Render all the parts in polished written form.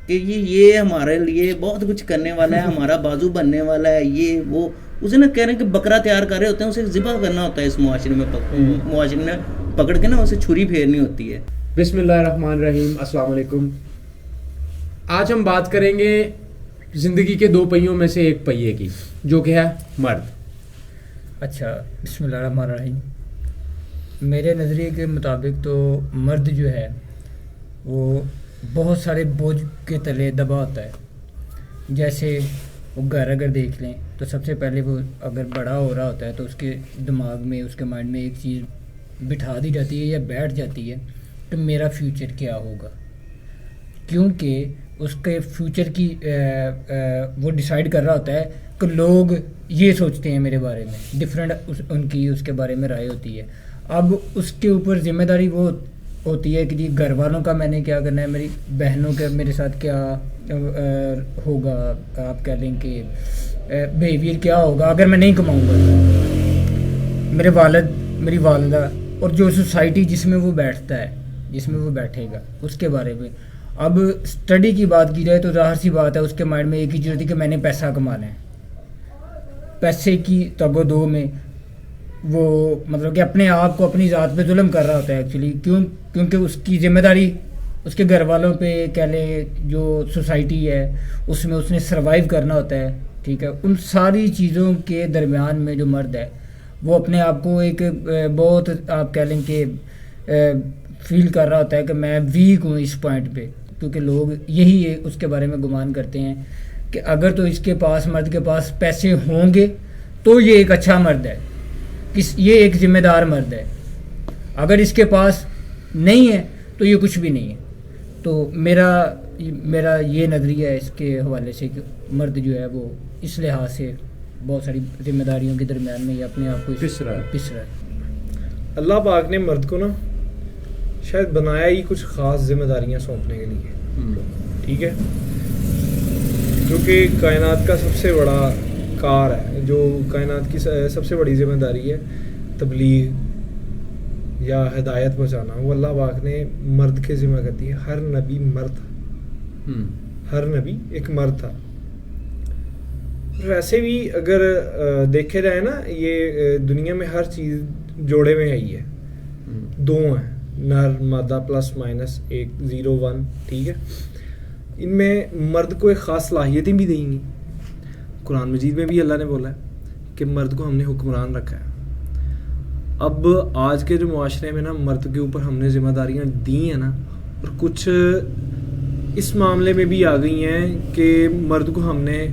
کہ یہ ہمارے لیے بہت کچھ کرنے والا ہے, ہمارا بازو بننے والا ہے, یہ وہ اسے نا کہہ رہے ہیں کہ بکرا تیار کر رہے ہوتے ہیں, اسے ذبح کرنا ہوتا ہے اس معاشرے میں پکڑ کے نا اسے چھری پھیرنی ہوتی ہے. بسم اللہ الرحمن الرحیم. السلام علیکم. آج ہم بات کریں گے زندگی کے 2 پہیوں میں سے ایک پہیے کی, جو کہ ہے مرد. اچھا, بسم اللہ الرحمن الرحیم. میرے نظریے کے مطابق تو مرد جو ہے وہ بہت سارے بوجھ کے تلے دبا ہوتا ہے. جیسے وہ گھر اگر دیکھ لیں تو سب سے پہلے وہ اگر بڑا ہو رہا ہوتا ہے تو اس کے دماغ میں, اس کے مائنڈ میں ایک چیز بٹھا دی جاتی ہے یا بیٹھ جاتی ہے کہ میرا فیوچر کیا ہوگا, کیونکہ اس کے فیوچر کی وہ ڈیسائیڈ کر رہا ہوتا ہے کہ لوگ یہ سوچتے ہیں میرے بارے میں, ڈفرینٹ ان کی اس کے بارے میں رائے ہوتی ہے. اب اس کے اوپر ذمہ داری وہ ہوتی ہے کہ جی گھر والوں کا میں نے کیا کرنا ہے, میری بہنوں کا میرے ساتھ کیا ہوگا, آپ کہہ لیں کہ بیہیویئر کیا ہوگا اگر میں نہیں کماؤں گا, میرے والد, میری والدہ, اور جو سوسائٹی جس میں وہ بیٹھتا ہے, جس میں وہ بیٹھے گا, اس کے بارے میں. اب اسٹڈی کی بات کی جائے تو ظاہر سی بات ہے اس کے مائنڈ میں ایک ہی چیز ہوتی ہے کہ میں نے پیسہ کمانا ہے. پیسے کی تگ و دو میں وہ مطلب کہ اپنے آپ کو اپنی ذات پہ ظلم کر رہا ہوتا ہے ایکچولی. کیونکہ اس کی ذمہ داری اس کے گھر والوں پہ, کہہ لیں جو سوسائٹی ہے اس میں اس نے سروائیو کرنا ہوتا ہے. ٹھیک ہے, ان ساری چیزوں کے درمیان میں جو مرد ہے وہ اپنے آپ کو ایک بہت آپ کہہ لیں کہ فیل کر رہا ہوتا ہے کہ میں ویک ہوں اس پوائنٹ پہ, کیونکہ لوگ یہی اس کے بارے میں گمان کرتے ہیں کہ اگر تو اس کے پاس, مرد کے پاس پیسے ہوں گے تو یہ ایک اچھا مرد ہے, یہ ایک ذمہ دار مرد ہے. اگر اس کے پاس نہیں ہے تو یہ کچھ بھی نہیں ہے. تو میرا یہ نظریہ ہے اس کے حوالے سے کہ مرد جو ہے وہ اس لحاظ سے بہت ساری ذمہ داریوں کے درمیان میں یہ اپنے آپ کو پس رہا ہے. اللہ پاک نے مرد کو نا شاید بنایا ہی کچھ خاص ذمہ داریاں سونپنے کے لیے. ٹھیک ہے, کیونکہ کائنات کا سب سے بڑا کار ہے, جو کائنات کی سب سے بڑی ذمہ داری ہے تبلیغ یا ہدایت پہنچانا, وہ اللہ پاک نے مرد کے ذمہ کر دی ہے. ہر نبی مرد تھا, ہر نبی ایک مرد تھا. ویسے بھی اگر دیکھے جائے نا, یہ دنیا میں ہر چیز جوڑے میں آئی ہے, 2 ہیں, نر مادہ پلس مائنس 1 0 1. ٹھیک ہے, ان میں مرد کو ایک خاص صلاحیتیں بھی دیں گی. قرآن مجید میں بھی اللہ نے بولا ہے کہ مرد کو ہم نے حکمران رکھا ہے. اب آج کے جو معاشرے میں نا مرد کے اوپر ہم نے ذمہ داریاں دی ہیں نا, اور کچھ اس معاملے میں بھی آ گئی ہیں کہ مرد کو ہم نے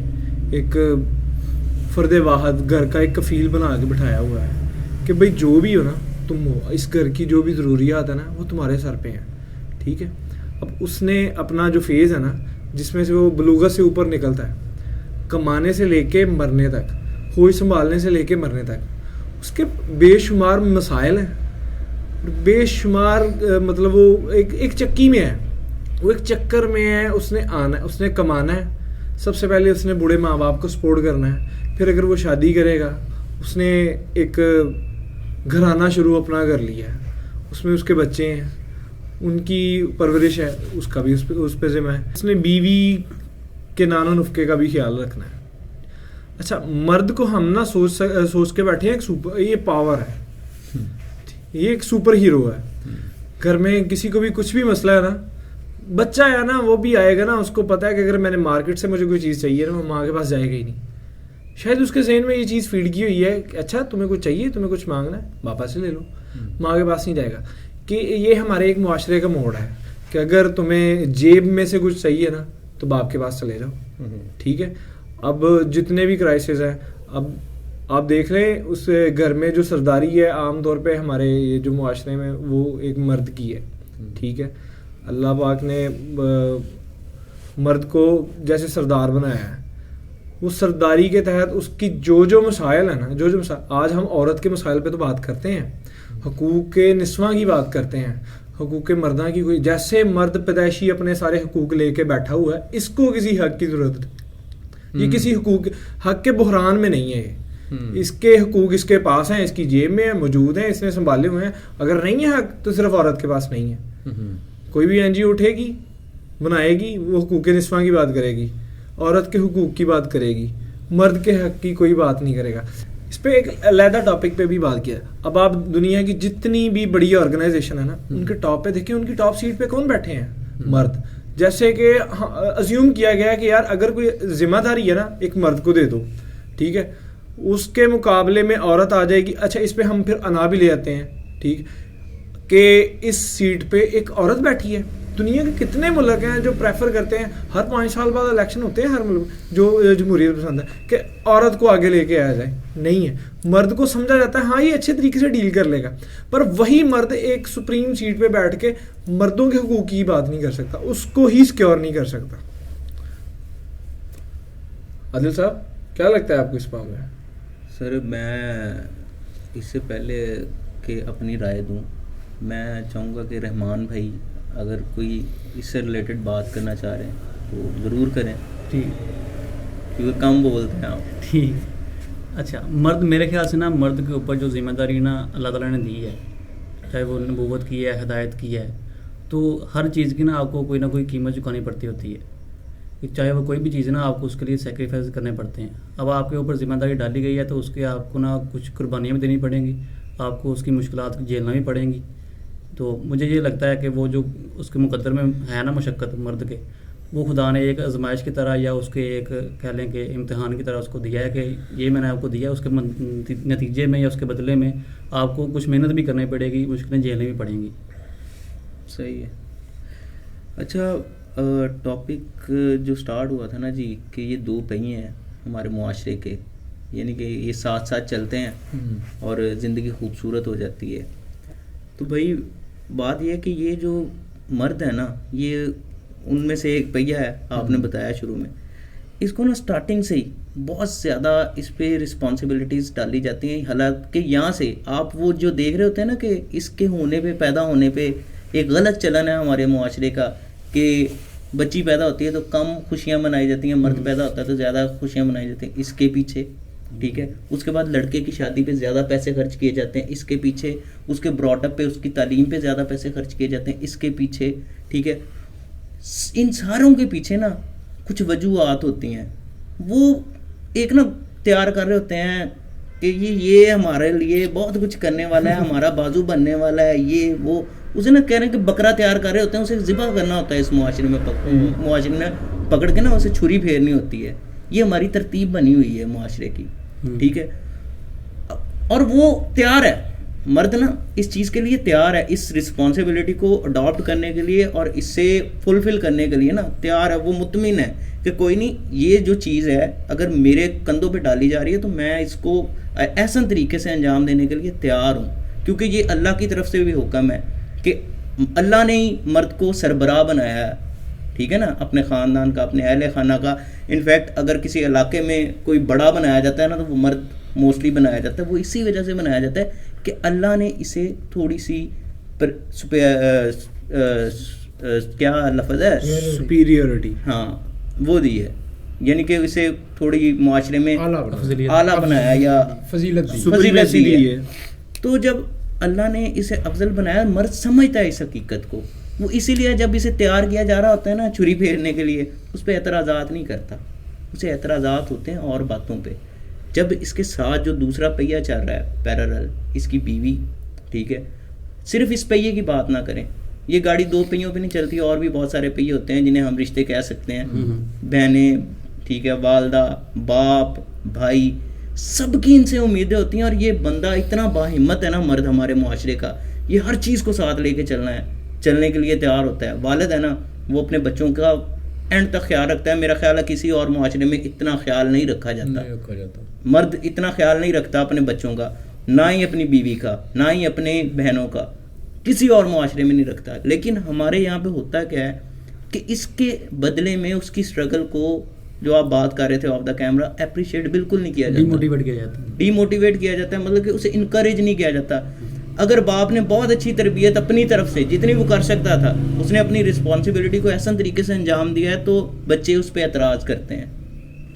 ایک فرد واحد, گھر کا ایک کفیل بنا کے بٹھایا ہوا ہے کہ بھئی جو بھی ہو نا تم ہو, اس گھر کی جو بھی ضروریات ہیں نا وہ تمہارے سر پہ ہیں. ٹھیک ہے, اب اس نے اپنا جو فیز ہے نا جس میں سے وہ بلوغت سے اوپر نکلتا ہے, کمانے سے لے کے مرنے تک, ہوش سنبھالنے سے لے کے مرنے تک, اس کے بے شمار مسائل ہیں, بے شمار مطلب وہ ایک چکی میں ہے, وہ ایک چکر میں ہے. اس نے آنا ہے, اس نے کمانا ہے, سب سے پہلے اس نے بوڑھے ماں باپ کو سپورٹ کرنا ہے. پھر اگر وہ شادی کرے گا, اس نے ایک گھرانہ شروع اپنا کر لیا ہے, اس میں اس کے بچے ہیں, ان کی پرورش ہے, اس کا بھی اس پہ ذمہ ہے. اس نے بیوی کے نان و نفقے کا بھی خیال رکھنا ہے. اچھا, مرد کو ہم نہ سوچ کے بیٹھے ہیں یہ پاور ہے, یہ ایک سپر ہیرو ہے. گھر میں کسی کو بھی کچھ بھی مسئلہ ہے نا, بچہ ہے نا وہ بھی آئے گا نا, اس کو پتا ہے کہ اگر میں نے مارکیٹ سے مجھے کوئی چیز چاہیے نا, وہ ماں کے پاس جائے گا ہی نہیں. شاید اس کے ذہن میں یہ چیز فیڈ کی ہوئی ہے کہ اچھا تمہیں کچھ چاہیے, تمہیں کچھ مانگنا ہے, باپا سے لے لو, ماں کے پاس نہیں جائے گا. کہ یہ ہمارے ایک معاشرے کا موڑ ہے کہ اگر تمہیں جیب میں سے کچھ چاہیے نا تو باپ کے پاس چلے جاؤ. ٹھیک ہے, اب جتنے بھی کرائسس ہیں, اب آپ دیکھ لیں اس گھر میں جو سرداری ہے عام طور پہ ہمارے یہ جو معاشرے میں وہ ایک مرد کی ہے. ٹھیک ہے, اللہ پاک نے مرد کو جیسے سردار بنایا ہے, وہ سرداری کے تحت اس کی جو مسائل ہیں نا, جو مسائل, آج ہم عورت کے مسائل پہ تو بات کرتے ہیں, حقوق نسواں کی بات کرتے ہیں, حقوق مرداں کی کوئی, جیسے مرد پیدائشی اپنے سارے حقوق لے کے بیٹھا ہوا ہے, اس کو کسی حق کی ضرورت نہیں. یہ کسی حق کے بحران میں نہیں ہے. اس کے حقوق اس کے پاس ہیں, اس کی جیب میں ہیں, موجود ہیں, اس نے سنبھالے ہوئے ہیں. اگر نہیں ہے حق تو صرف عورت کے پاس نہیں ہے. کوئی بھی این جی اٹھے گی بنائے گی وہ حقوق نسواں کی بات کرے گی, عورت کے حقوق کی بات کرے گی, مرد کے حق کی کوئی بات نہیں کرے گا. اس پہ ایک علیحدہ ٹاپک پہ بھی بات کیا. اب آپ دنیا کی جتنی بھی بڑی آرگنائزیشن ہے نا, ان کے ٹاپ پہ دیکھیں, ان کی ٹاپ سیٹ پہ کون بیٹھے ہیں؟ مرد. جیسے کہ ازیوم کیا گیا کہ یار اگر کوئی ذمہ داری ہے نا ایک مرد کو دے دو, ٹھیک ہے, اس کے مقابلے میں عورت آ جائے گی. اچھا اس پہ ہم پھر انا بھی لے آتے ہیں, ٹھیک, کہ اس سیٹ پہ ایک عورت بیٹھی ہے. دنیا کے کتنے ملک ہیں جو پریفر کرتے ہیں, ہر 5 سال بعد الیکشن ہوتے ہیں ہر ملک جو جمہوریت پسند ہے, کہ عورت کو آگے لے کے آیا جائے. نہیں ہے, مرد کو سمجھا جاتا ہے ہاں یہ اچھے طریقے سے ڈیل کر لے گا, پر وہی مرد ایک سپریم سیٹ پہ بیٹھ کے مردوں کے حقوق کی بات نہیں کر سکتا, اس کو ہی سیکیور نہیں کر سکتا. عادل صاحب کیا لگتا ہے آپ کو اس معاملے میں؟ سر میں اس سے پہلے کہ اپنی رائے دوں, میں چاہوں گا کہ رحمان بھائی اگر کوئی اس سے ریلیٹڈ بات کرنا چاہ رہے ہیں تو ضرور کریں. ٹھیک, کیونکہ کم بولتے ہیں آپ. ٹھیک. اچھا, مرد میرے خیال سے نا مرد کے اوپر جو ذمہ داری نا اللہ تعالیٰ نے دی ہے, چاہے وہ نبوت کی ہے, ہدایت کی ہے, تو ہر چیز کی نا آپ کو کوئی نہ کوئی قیمت چکانی پڑتی ہوتی ہے. چاہے وہ کوئی بھی چیز ہے نا آپ کو اس کے لیے سیکریفائز کرنے پڑتے ہیں. اب آپ کے اوپر ذمہ داری ڈالی گئی ہے تو اس کے آپ کو نا کچھ قربانیاں بھی دینی پڑیں گی, آپ کو اس کی مشکلات جھیلنا بھی پڑیں گی. تو مجھے یہ لگتا ہے کہ وہ جو اس کے مقدر میں ہے نا مشقت مرد کے, وہ خدا نے ایک آزمائش کی طرح یا اس کے ایک کہہ لیں کہ امتحان کی طرح اس کو دیا ہے کہ یہ میں نے آپ کو دیا ہے, اس کے نتیجے میں یا اس کے بدلے میں آپ کو کچھ محنت بھی کرنی پڑے گی, مشکلیں جھیلنی بھی پڑیں گی. صحیح ہے. اچھا, ٹاپک جو سٹارٹ ہوا تھا نا جی کہ یہ 2 پہیے ہیں ہمارے معاشرے کے, یعنی کہ یہ ساتھ ساتھ چلتے ہیں اور زندگی خوبصورت ہو جاتی ہے. تو بھائی بات یہ ہے کہ یہ جو مرد ہے نا یہ ان میں سے ایک پہیہ ہے, آپ نے بتایا شروع میں, اس کو نا سٹارٹنگ سے ہی بہت زیادہ اس پہ رسپانسبلٹیز ڈالی جاتی ہیں. حالانکہ یہاں سے آپ وہ جو دیکھ رہے ہوتے ہیں نا کہ اس کے ہونے پہ, پیدا ہونے پہ ایک غلط چلن ہے ہمارے معاشرے کا کہ بچی پیدا ہوتی ہے تو کم خوشیاں منائی جاتی ہیں, مرد پیدا ہوتا ہے تو زیادہ خوشیاں منائی جاتی ہیں. اس کے پیچھے, ٹھیک ہے, اس کے بعد لڑکے کی شادی پہ زیادہ پیسے خرچ کیے جاتے ہیں. اس کے پیچھے اس کے براٹ اپ پہ, اس کی تعلیم پہ زیادہ پیسے خرچ کیے جاتے ہیں. اس کے پیچھے, ٹھیک ہے, ان ساروں کے پیچھے نا کچھ وجوہات ہوتی ہیں. وہ ایک نا تیار کر رہے ہوتے ہیں کہ یہ ہمارے لیے بہت کچھ کرنے والا ہے, ہمارا بازو بننے والا ہے, یہ وہ, اسے نا کہہ رہے ہیں کہ بکرا تیار کر رہے ہوتے ہیں, اسے ذبح کرنا ہوتا ہے. اس معاشرے میں پکڑ کے نا اسے چھری پھیرنی ہوتی ہے. یہ ہماری ترتیب بنی ہوئی ہے معاشرے کی, ٹھیک ہے, اور وہ تیار ہے, مرد نا اس چیز کے لیے تیار ہے, اس رسپانسبلٹی کو اڈاپٹ کرنے کے لیے اور اس سے فلفل کرنے کے لیے نا تیار ہے. وہ مطمئن ہے کہ کوئی نہیں, یہ جو چیز ہے اگر میرے کندھوں پہ ڈالی جا رہی ہے تو میں اس کو احسن طریقے سے انجام دینے کے لیے تیار ہوں, کیونکہ یہ اللہ کی طرف سے بھی حکم ہے کہ اللہ نے ہی مرد کو سربراہ بنایا ہے, ٹھیک ہے نا, اپنے خاندان کا, اپنے اہل خانہ کا. انفیکٹ اگر کسی علاقے میں کوئی بڑا بنایا جاتا ہے نا تو وہ مرد موسٹلی بنایا جاتا ہے. وہ اسی وجہ سے بنایا جاتا ہے کہ اللہ نے اسے تھوڑی سی کیا لفظ ہے, سپیریورٹی, ہاں وہ دی ہے, یعنی کہ اسے تھوڑی معاشرے میں اعلیٰ بنایا یا فضیلت دی ہے. تو جب اللہ نے اسے افضل بنایا, مرد سمجھتا ہے اس حقیقت کو, وہ اسی لیے جب اسے تیار کیا جا رہا ہوتا ہے نا چھری پھیرنے کے لیے, اس پہ اعتراضات نہیں کرتا. اسے اعتراضات ہوتے ہیں اور باتوں پہ. جب اس کے ساتھ جو دوسرا پہیہ چل رہا ہے پیرالل, اس کی بیوی, ٹھیک ہے, صرف اس پہیے کی بات نہ کریں. یہ گاڑی 2 پہیوں پہ نہیں چلتی, اور بھی بہت سارے پہیے ہوتے ہیں جنہیں ہم رشتے کہہ سکتے ہیں, بہنیں, ٹھیک ہے, والدہ, باپ, بھائی, سب کی ان سے امیدیں ہوتی ہیں. اور یہ بندہ اتنا باہمت ہے نا مرد ہمارے معاشرے کا, یہ ہر چیز کو ساتھ لے کے چلنے کے لیے تیار ہوتا ہے. والد ہے نا وہ اپنے بچوں کا اینڈ تک خیال رکھتا ہے. میرا خیال ہے کسی اور معاشرے میں اتنا خیال نہیں رکھا جاتا. مرد اتنا خیال نہیں رکھتا اپنے بچوں کا, نہ ہی اپنی بیوی کا, نہ ہی اپنے بہنوں کا, کسی اور معاشرے میں نہیں رکھتا. لیکن ہمارے یہاں پہ ہوتا کیا ہے کہ اس کے بدلے میں اس کی اسٹرگل کو, جو آپ بات کر رہے تھے آف دا کیمرہ, اپریشیٹ بالکل نہیں کیا جاتا, ڈی موٹیویٹ کیا جاتا ہے. مطلب کہ اسے انکریج نہیں کیا جاتا. اگر باپ نے بہت اچھی تربیت اپنی طرف سے جتنی وہ کر سکتا تھا, اس نے اپنی رسپانسبلٹی کو احسن طریقے سے انجام دیا ہے, تو بچے اس پہ اعتراض کرتے ہیں.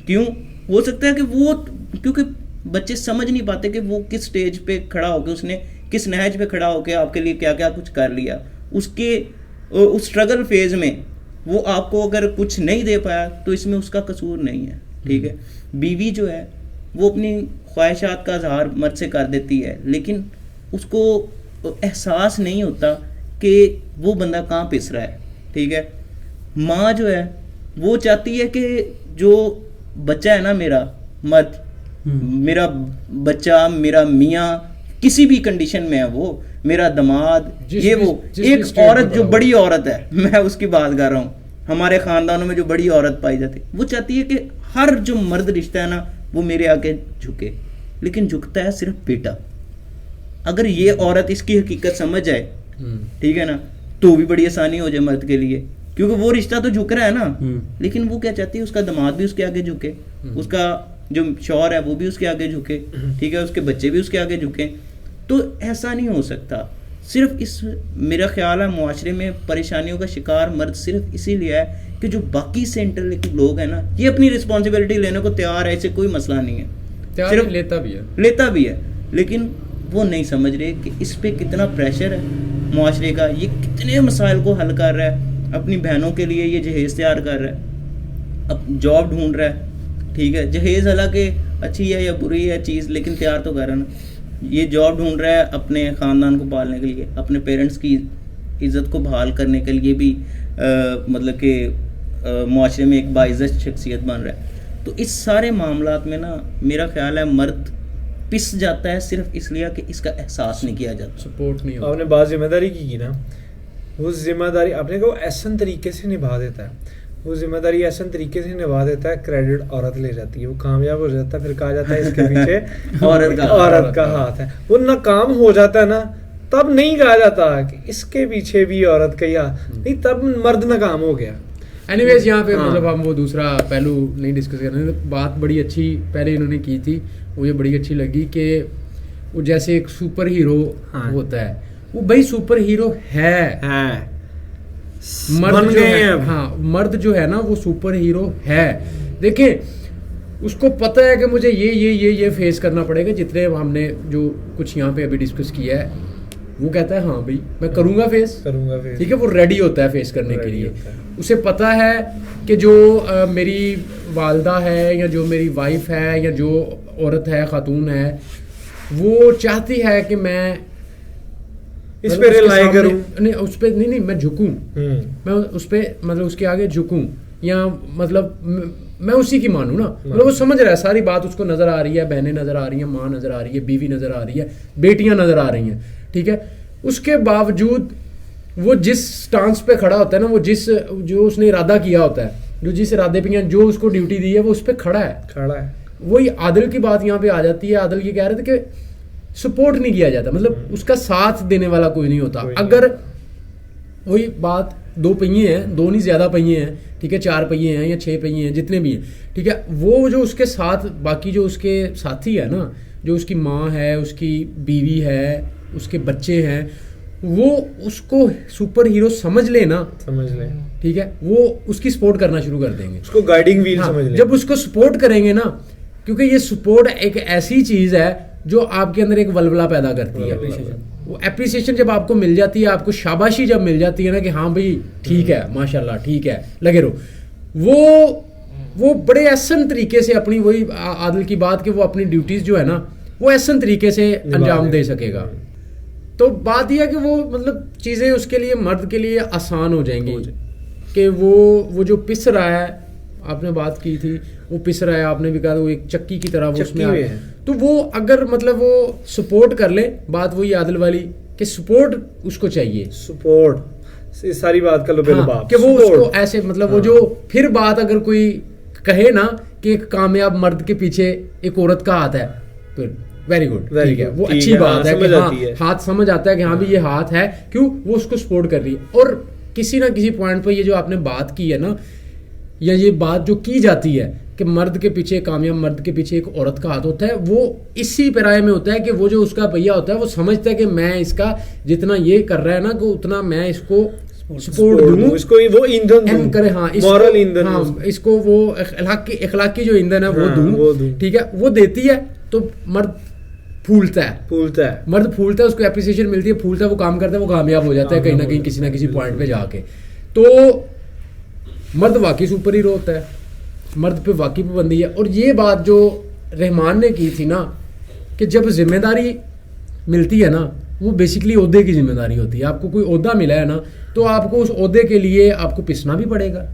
کیوں؟ ہو سکتا ہے کہ وہ, کیونکہ بچے سمجھ نہیں پاتے کہ وہ کس سٹیج پہ کھڑا ہو کے, اس نے کس نہج پہ کھڑا ہو کے آپ کے لیے کیا کیا کچھ کر لیا. اس کے اس اسٹرگل فیز میں وہ آپ کو اگر کچھ نہیں دے پایا تو اس میں اس کا قصور نہیں ہے, ٹھیک ہے. بیوی جو ہے وہ اپنی خواہشات کا اظہار مرد سے کر دیتی ہے, لیکن اس کو احساس نہیں ہوتا کہ وہ بندہ کہاں پس رہا ہے, ٹھیک ہے. ماں جو ہے وہ چاہتی ہے کہ جو بچہ ہے نا میرا مرد, میرا بچہ, میرا میاں کسی بھی کنڈیشن میں ہے, وہ میرا دماد, یہ وہ ایک عورت جو بڑی عورت ہے, میں اس کی بات کر رہا ہوں, ہمارے خاندانوں میں جو بڑی عورت پائی جاتی ہے, وہ چاہتی ہے کہ ہر جو مرد رشتہ ہے نا وہ میرے آگے جھکے, لیکن جھکتا ہے صرف بیٹا. اگر یہ عورت اس کی حقیقت سمجھ جائے, ٹھیک ہے نا, تو بھی بڑی آسانی ہو جائے مرد کے لیے, کیونکہ وہ رشتہ تو جھک رہا ہے نا, لیکن وہ کیا چاہتی ہے اس کا دماد بھی اس کے آگے جھکے, اس کا جو شوہر ہے وہ بھی اس کے آگے جھکے, ٹھیک ہے, اس کے بچے بھی اس کے آگے جھکیں. تو ایسا نہیں ہو سکتا. صرف اس میرا خیال ہے معاشرے میں پریشانیوں کا شکار مرد صرف اسی لیے ہے کہ جو باقی سے انٹلیکچوئل لوگ ہیں نا, یہ اپنی رسپانسبلٹی لینے کو تیار ہے, اسے کوئی مسئلہ نہیں ہے, صرف لیتا بھی ہے, لیکن وہ نہیں سمجھ رہے کہ اس پہ کتنا پریشر ہے معاشرے کا, یہ کتنے مسائل کو حل کر رہا ہے. اپنی بہنوں کے لیے یہ جہیز تیار کر رہا ہے, اب جاب ڈھونڈ رہا ہے, ٹھیک ہے, جہیز حالانکہ اچھی ہے یا بری ہے چیز, لیکن تیار تو کر رہا ہے نا. یہ جاب ڈھونڈ رہا ہے اپنے خاندان کو پالنے کے لیے, اپنے پیرنٹس کی عزت کو بحال کرنے کے لیے بھی مطلب کہ معاشرے میں ایک باعزت شخصیت بن رہا ہے. تو اس سارے معاملات میں نا میرا خیال ہے مرد پس جاتا ہے صرف اس لیے کہ اس کا احساس نہیں کیا جاتا, سپورٹ نہیں. آپ نے بات ذمہ داری کی نا, وہ ذمہ داری آپ نے کہا وہ احسن طریقے سے نبھا دیتا ہے, وہ ذمہ داری احسن طریقے سے نبھا دیتا ہے, کریڈٹ عورت لے جاتی ہے, وہ کامیاب ہو جاتا ہے, پھر کہا جاتا ہے اس کے پیچھے عورت کا ہاتھ ہے. وہ ناکام ہو جاتا ہے نا, تب نہیں کہا جاتا کہ اس کے پیچھے بھی عورت کا ہاتھ نہیں, تب مرد ناکام ہو گیا. اینی ویز یہاں پہ مطلب ہم وہ دوسرا پہلو نہیں ڈسکس کر رہے ہیں. بات بڑی اچھی پہلے انہوں نے کی تھی, مجھے بڑی اچھی لگی کہ وہ جیسے ایک سپر ہیرو ہوتا ہے, وہ بھائی سپر ہیرو ہے, مرد جو ہے, ہاں مرد جو ہے نا وہ سپر ہیرو ہے. دیکھیں اس کو پتہ ہے کہ مجھے یہ فیس کرنا پڑے گا, جتنے ہم نے جو کچھ یہاں پہ ابھی ڈسکس کیا ہے, وہ کہتا ہے ہاں بھائی میں کروں گا فیس, ٹھیک ہے, وہ ریڈی ہوتا ہے فیس کرنے کے لیے. اسے پتہ ہے کہ جو میری والدہ ہے یا جو میری وائف ہے یا جو عورت ہے, خاتون ہے, وہ چاہتی ہے کہ میں اس پہ ریلائی کروں, نہیں اس پہ نہیں میں جھکوں, میں اس پہ مطلب اس کے آگے جھکوں, یا مطلب میں اسی کی مانوں نا. مطلب وہ سمجھ رہا ہے ساری بات, اس کو نظر آ رہی ہے, بہنیں نظر آ رہی ہیں, ماں نظر آ رہی ہے, بیوی نظر آ رہی ہے, بیٹیاں نظر آ رہی ہیں, ٹھیک ہے. اس کے باوجود وہ جس سٹانس پہ کھڑا ہوتا ہے نا, وہ جو اس نے ارادہ کیا ہوتا ہے, جو جس ارادے پہ جو اس کو ڈیوٹی دی ہے وہ اس پہ کھڑا ہے. وہی عادل کی بات یہاں پہ آ جاتی ہے. عادل یہ کہہ رہے تھے کہ سپورٹ نہیں کیا جاتا, مطلب اس کا ساتھ دینے والا کوئی نہیں ہوتا. اگر وہی بات, دو پہیے ہیں, دو نہیں زیادہ پہیے ہیں, ٹھیک ہے, 4 پہیے ہیں یا 6 پہیے ہیں, جتنے بھی ہیں, ٹھیک ہے, وہ جو اس کے ساتھ باقی جو اس کے ساتھی ہے نا, جو اس کی ماں ہے, اس کی بیوی ہے, اس کے بچے ہیں, وہ اس کو سپر ہیرو سمجھ لے نا, ٹھیک ہے, وہ اس کی سپورٹ کرنا شروع کر دیں گے, اس کو گائیڈنگ ویل سمجھ لیں. جب اس کو سپورٹ کریں گے نا, کیونکہ یہ سپورٹ ایک ایسی چیز ہے جو آپ کے اندر ایک ولولہ پیدا کرتی ہے. وہ اپریسیشن جب آپ کو مل جاتی ہے, آپ کو شاباشی جب مل جاتی ہے نا کہ ہاں بھائی ٹھیک ہے, ماشاءاللہ ٹھیک ہے, لگے رہو, وہ بڑے احسن طریقے سے اپنی, وہی عادل کی بات کہ وہ اپنی ڈیوٹیز جو ہے نا وہ احسن طریقے سے انجام دے سکے گا. تو بات یہ ہے کہ وہ مطلب چیزیں اس کے لیے, مرد کے لیے آسان ہو جائیں گی, کہ وہ جو پس رہا ہے, آپ نے بات کی تھی, وہ پس رہا ہے, آپ نے بھی کہا وہ ایک چکی کی طرح وہ اس میں ہے, تو وہ اگر مطلب وہ سپورٹ کر لے, بات وہی عادل والی کہ سپورٹ اس کو چاہیے, سپورٹ ساری بات کر لو بات, کہ وہ اس کو ایسے مطلب وہ جو پھر بات اگر کوئی کہے نا کہ ایک کامیاب مرد کے پیچھے ایک عورت کا ہاتھ ہے, پھر ویری گڈ, ٹھیک ہے, وہ اچھی بات ہے کہ ہاں ہاتھ سمجھ آتا ہے کہ ہاں بھی یہ ہاتھ ہے, کیوں وہ اس کو سپورٹ کر رہی ہے. اور کسی نہ کسی پوائنٹ پہ یہ جو آپ نے بات کی ہے نا, یا یہ بات جو کی جاتی ہے کہ مرد کے پیچھے, کامیاب مرد کے پیچھے ایک عورت کا ہاتھ ہوتا ہے, وہ اسی پیرائے میں ہوتا ہے کہ وہ جو اس کا پہیا ہوتا ہے وہ سمجھتا ہے کہ میں اس کا جتنا یہ کر رہا ہے نا کہ اتنا میں اس کو سپورٹ دوں, اس کو وہ ایندھن کرے, ہاں مورل ایندھن, ہاں اس کو وہ اخلاقی جو ایندھن ہے وہ دوں, ٹھیک ہے, وہ دیتی ہے تو مرد پھولتا ہے, مرد پھولتا ہے, اس کو اپریسیشن ملتی ہے, پھولتا ہے, وہ کام کرتا ہے, وہ کامیاب ہو جاتا ہے کہیں نہ کہیں کسی نہ کسی پوائنٹ پہ جا کے. تو مرد واقعی سپر ہیرو ہوتا ہے, مرد پہ واقعی پابندی ہے. اور یہ بات جو رحمان نے کی تھی نا کہ جب ذمہ داری ملتی ہے نا وہ بیسکلی عہدے کی ذمہ داری ہوتی ہے. آپ کو کوئی عہدہ ملا ہے نا تو آپ کو اس عہدے کے لیے آپ کو پسنا بھی پڑے گا,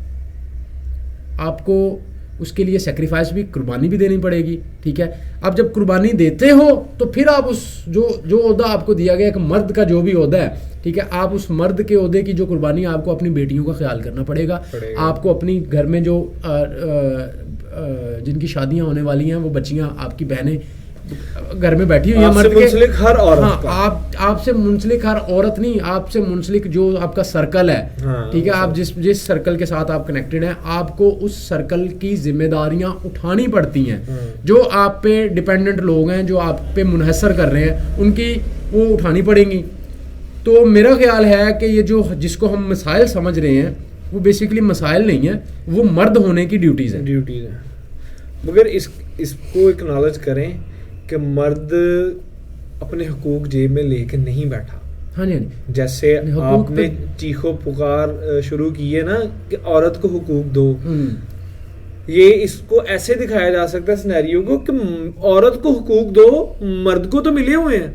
آپ کو اس کے لیے سیکریفائس بھی, قربانی بھی دینی پڑے گی, ٹھیک ہے. آپ جب قربانی دیتے ہو تو پھر آپ اس جو عہدہ آپ کو دیا گیا ایک مرد کا جو بھی عہدہ ہے, ٹھیک ہے, آپ اس مرد کے عہدے کی جو قربانی, آپ کو اپنی بیٹیوں کا خیال کرنا پڑے گا. آپ کو اپنی گھر میں جو جن کی شادیاں ہونے والی ہیں وہ بچیاں آپ کی بہنیں گھر میں بیٹھی ہوئی ہیں, مرد کے ہر عورت, آپ سے منسلک ہر عورت نہیں, آپ سے منسلک جو آپ کا سرکل ہے, ٹھیک ہے, آپ جس سرکل کے ساتھ آپ کنیکٹڈ ہیں, آپ کو اس سرکل کی ذمہ داریاں اٹھانی پڑتی ہیں. جو آپ پہ ڈپینڈنٹ لوگ ہیں, جو آپ پہ منحصر کر رہے ہیں, ان کی وہ اٹھانی پڑیں گی. تو میرا خیال ہے کہ یہ جو جس کو ہم مسائل سمجھ رہے ہیں وہ بیسیکلی مسائل نہیں ہیں, وہ مرد ہونے کی ڈیوٹیز ہیں. مگر اس کو اکنالج کریں کہ مرد اپنے حقوق جیب میں لے کے نہیں بیٹھا. ہاں جی, جیسے آپ نے چیخو پکار شروع کی ہے نا کہ عورت کو حقوق دو, یہ اس کو ایسے دکھایا جا سکتا ہے سینیریو کو کہ عورت کو حقوق دو, مرد کو تو ملے ہوئے ہیں,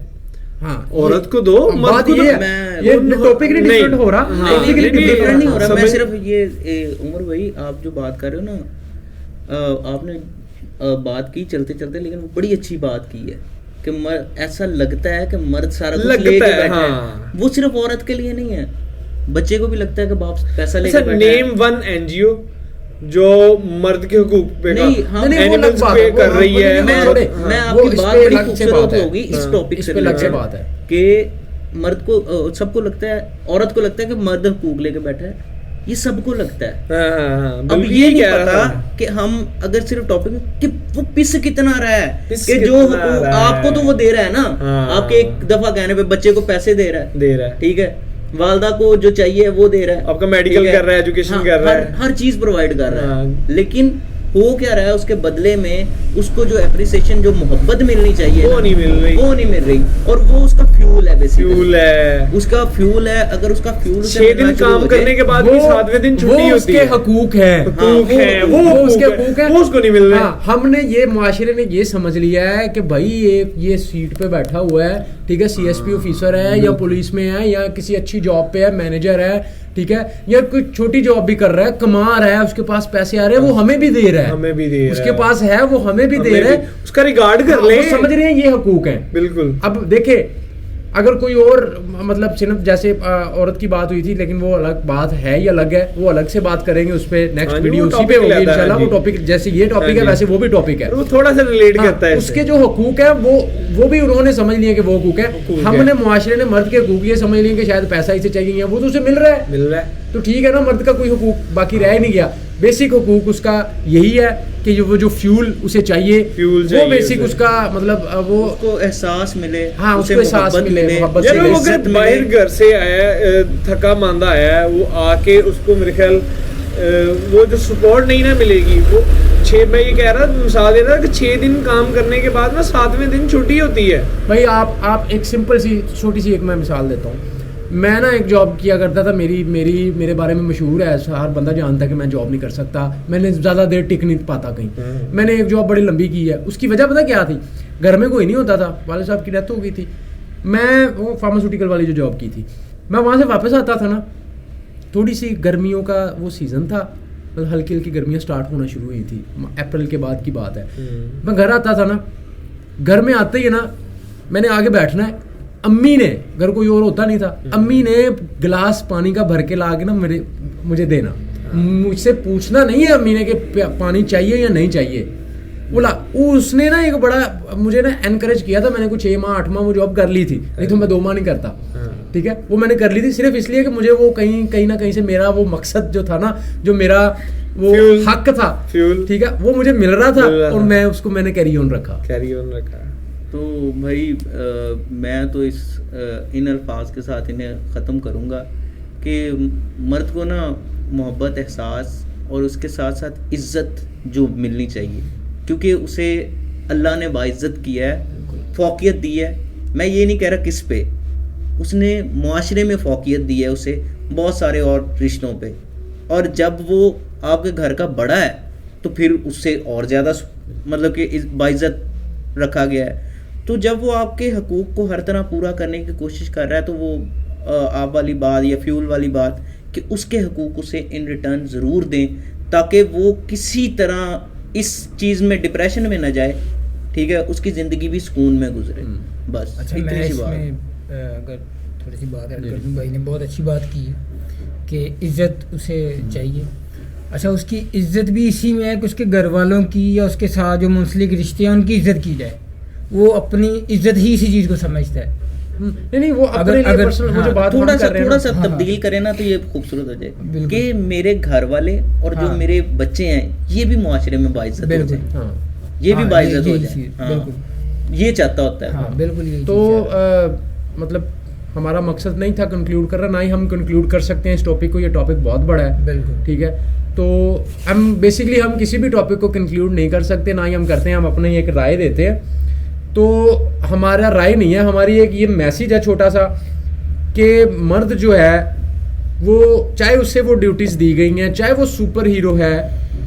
عورت کو دو, مرد کو یہ ٹاپک نہیں ڈیفرنٹ ہو رہا, ڈیفرنٹ نہیں ہو رہا. میں صرف یہ عمر بھائی آپ جو بات کر رہے ہو نا, آپ نے بات کی چلتے چلتے, لیکن وہ بڑی اچھی بات کی ہے کہ ایسا لگتا ہے کہ مرد سارا کچھ لے کے بیٹھا ہے. وہ صرف عورت کے لیے نہیں ہے, بچے کو بھی لگتا ہے کہ باپ پیسہ لے کے بیٹھا ہے. نیم ون این جی او جو مرد کے حقوق پہ اینیملز پہ کر رہی ہے. میں آپ کی بات بڑی خوبصورت ہوگی اس ٹاپک سے لگ بات ہے کہ مرد کو, سب کو لگتا ہے, عورت کو لگتا ہے کہ مرد حقوق لے کے بیٹھا ہے, یہ سب کو لگتا ہے. اب یہ نہیں پتا کہ ہم اگر صرف ٹاپک کہ وہ پس کتنا رہا ہے, کہ جو آپ کو تو وہ دے رہا ہے نا, آپ کے ایک دفعہ کہنے پہ بچے کو پیسے دے رہا ہے, ٹھیک ہے, والدہ کو جو چاہیے وہ دے رہا ہے, آپ کا میڈیکل کر رہا ہے, ایجوکیشن کر رہا ہے, ہر چیز پرووائڈ کر رہا ہے. لیکن ہو کیا رہا ہے اس کے بدلے میں اس کو جو اپریسیشن, جو محبت ملنی چاہیے وہ نہیں مل رہی, اور وہ اس کا فیول ہے, فیول ہے, اس کا فیول ہے. اگر اس کا فیول 6 دن کام کرنے کے بعد بھی 7ویں دن چھٹی ہوتی ہے, حقوق ہیں, وہ اس کے حقوق ہیں, وہ اس کو نہیں مل رہے. ہم نے یہ معاشرے نے یہ سمجھ لیا ہے کہ بھائی یہ سیٹ پہ بیٹھا ہوا ہے, ٹھیک ہے, سی ایس پی آفیسر ہے یا پولیس میں ہے یا کسی اچھی جاب پہ ہے, مینیجر ہے, ٹھیک ہے, یا کوئی چھوٹی جاب بھی کر رہا ہے, کما رہا ہے, اس کے پاس پیسے آ رہے ہیں, وہ ہمیں بھی دے رہا ہے, اس کے پاس ہے, وہ ہمیں بھی دے رہا ہے, اس کا ریگارڈ کر لیں, سمجھ رہے ہیں یہ حقوق ہیں. بالکل. اب دیکھیں اگر کوئی اور مطلب صرف جیسے عورت کی بات ہوئی تھی, لیکن وہ الگ بات ہے یا الگ ہے, وہ الگ سے بات کریں گے, اس پہ نیکسٹ ویڈیو اسی پہ ہوگی انشاءاللہ. وہ ٹاپک جیسے یہ ٹاپک ہے ویسے وہ بھی ٹاپک ہے, وہ تھوڑا سا ریلیٹ کرتا ہے. اس کے جو حقوق ہیں وہ بھی انہوں نے سمجھ لیے کہ وہ حقوق ہیں. ہم نے معاشرے نے مرد کے حقوق یہ سمجھ لیے کہ شاید پیسہ اسے چاہیے, وہ تو اسے مل رہا ہے, تو ٹھیک ہے نا, مرد کا کوئی حقوق باقی رہ ہی نہیں گیا. بیسک حقوق اس کا یہی ہے کہ وہ جو فیول اسے چاہیے, وہ بیسک اس کا مطلب وہ اس کو احساس ملے, ہاں اس کو احساس ملے, محبت سے. وہ اگر باہر گھر سے آیا تھکا ماندہ آیا ہے, وہ آ کے اس کو میرے خیال وہ جو سپورٹ نہیں نہ ملے گی, وہ میں یہ کہہ رہا مثال دے رہا کہ 6 دن کام کرنے کے بعد نا 7ویں دن چھٹی ہوتی ہے. بھائی آپ ایک سمپل سی چھوٹی سی ایک میں مثال دیتا ہوں. میں نا ایک جاب کیا کرتا تھا, میرے بارے میں مشہور ہے, ہر بندہ جانتا ہے کہ میں جاب نہیں کر سکتا, میں نے زیادہ دیر ٹک نہیں پاتا کہیں. میں نے ایک جاب بڑی لمبی کی ہے, اس کی وجہ پتہ کیا تھی, گھر میں کوئی نہیں ہوتا تھا, والد صاحب کی ڈیتھ ہو گئی تھی. میں وہ فارماسیوٹیکل والی جو جاب کی تھی, میں وہاں سے واپس آتا تھا نا, تھوڑی سی گرمیوں کا وہ سیزن تھا, ہلکی ہلکی گرمیاں سٹارٹ ہونا شروع ہوئی تھی, اپریل کے بعد کی بات ہے. میں گھر آتا تھا نا, گھر میں آتے ہی نا میں نے آگے بیٹھنا ہے, امی نے, گھر کوئی اور ہوتا نہیں تھا, امی نے گلاس پانی کا بھر کے لا کے نا مجھے دینا, مجھ سے پوچھنا نہیں ہے امی نے کہ پانی چاہیے یا نہیں چاہیے. بولا اس نے نا ایک بڑا مجھے نا انکریج کیا تھا. میں نے کچھ 6 ماہ 8 ماہ وہ جاب کر لی تھی, نہیں تو میں 2 ماہ نہیں کرتا, ٹھیک ہے. وہ میں نے کر لی تھی صرف اس لیے کہ مجھے وہ کہیں نہ کہیں سے میرا وہ مقصد جو تھا نا, جو میرا وہ حق تھا, ٹھیک ہے, وہ مجھے مل رہا تھا, اور میں اس کو میں نے کیری آن رکھا. تو بھائی میں تو ان الفاظ کے ساتھ انہیں ختم کروں گا کہ مرد کو نا محبت, احساس اور اس کے ساتھ ساتھ عزت جو ملنی چاہیے, کیونکہ اسے اللہ نے باعزت کیا ہے, فوقیت دی ہے. میں یہ نہیں کہہ رہا کس پہ, اس نے معاشرے میں فوقیت دی ہے اسے بہت سارے اور رشتوں پہ, اور جب وہ آپ کے گھر کا بڑا ہے تو پھر اس سے اور زیادہ مطلب کہ باعزت رکھا گیا ہے. تو جب وہ آپ کے حقوق کو ہر طرح پورا کرنے کی کوشش کر رہا ہے تو وہ آپ والی بات یا فیول والی بات کہ اس کے حقوق اسے ان ریٹرن ضرور دیں تاکہ وہ کسی طرح اس چیز میں ڈپریشن میں نہ جائے, ٹھیک ہے, اس کی زندگی بھی سکون میں گزرے. بس اچھا, میں اتنی سی اس بات. میں اگر تھوڑی سی بات ایڈ کر دوں, بھائی نے بہت اچھی بات کی ہے کہ عزت اسے چاہیے. اچھا, اس کی عزت بھی اسی میں ہے کہ اس کے گھر والوں کی یا اس کے ساتھ جو منسلک رشتے ہیں ان کی عزت کی جائے. وہ اپنی عزت ہی اسی چیز کو سمجھتا ہے. نہیں وہ اپنے لیے پرسنل وہ جو بات تھوڑا سا تبدیل کرے نا تو یہ خوبصورت ہو جائے کہ میرے گھر والے اور جو میرے بچے ہیں یہ بھی معاشرے میں باعزت ہو جائے, یہ بھی باعزت ہو جائے. یہ چاہتا ہوتا ہے. بالکل. تو مطلب ہمارا مقصد نہیں تھا کنکلوڈ کر رہا, نہ ہی ہم کنکلوڈ کر سکتے ہیں اس ٹاپک کو. یہ ٹاپک بہت بڑا ہے. بالکل ٹھیک ہے. تو ہم بیسکلی ہم کسی بھی ٹاپک کو کنکلوڈ نہیں کر سکتے, نہ ہی ہم کرتے ہیں. ہم اپنے ایک رائے دیتے ہیں. تو ہمارا رائے نہیں ہے, ہماری ایک یہ میسیج ہے چھوٹا سا کہ مرد جو ہے وہ چاہے اس سے وہ ڈیوٹیز دی گئی ہیں, چاہے وہ سپر ہیرو ہے,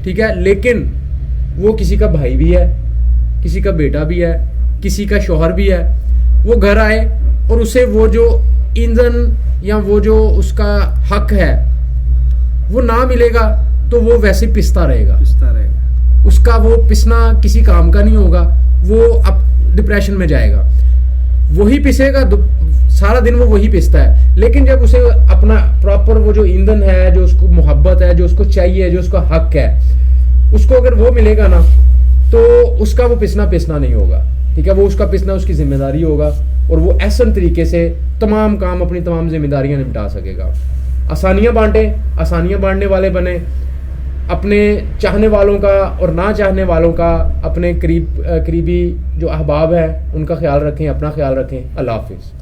ٹھیک ہے, لیکن وہ کسی کا بھائی بھی ہے, کسی کا بیٹا بھی ہے, کسی کا شوہر بھی ہے. وہ گھر آئے اور اسے وہ جو ایندھن یا وہ جو اس کا حق ہے وہ نہ ملے گا تو وہ ویسے پستا رہے گا. اس کا وہ پسنا کسی کام کا نہیں ہوگا, وہ اب ڈپریشن میں جائے گا. وہی پسے گا سارا دن, وہ وہی پستا ہے. لیکن جب اسے اپنا پراپر وہ جو ایندھن ہے, جو اس کو محبت ہے, جو اس کو چاہیے, جو اس کا حق ہے, اس کو اگر وہ ملے گا نا تو اس کا وہ پسنا نہیں ہوگا. ٹھیک ہے, وہ اس کا پسنا اس کی ذمہ داری ہوگا اور وہ احسن طریقے سے تمام کام اپنی تمام ذمہ داریاں نپٹا سکے گا. آسانیاں بانٹنے والے بنے, اپنے چاہنے والوں کا اور نہ چاہنے والوں کا, اپنے قریبی جو احباب ہیں ان کا خیال رکھیں, اپنا خیال رکھیں. اللہ حافظ.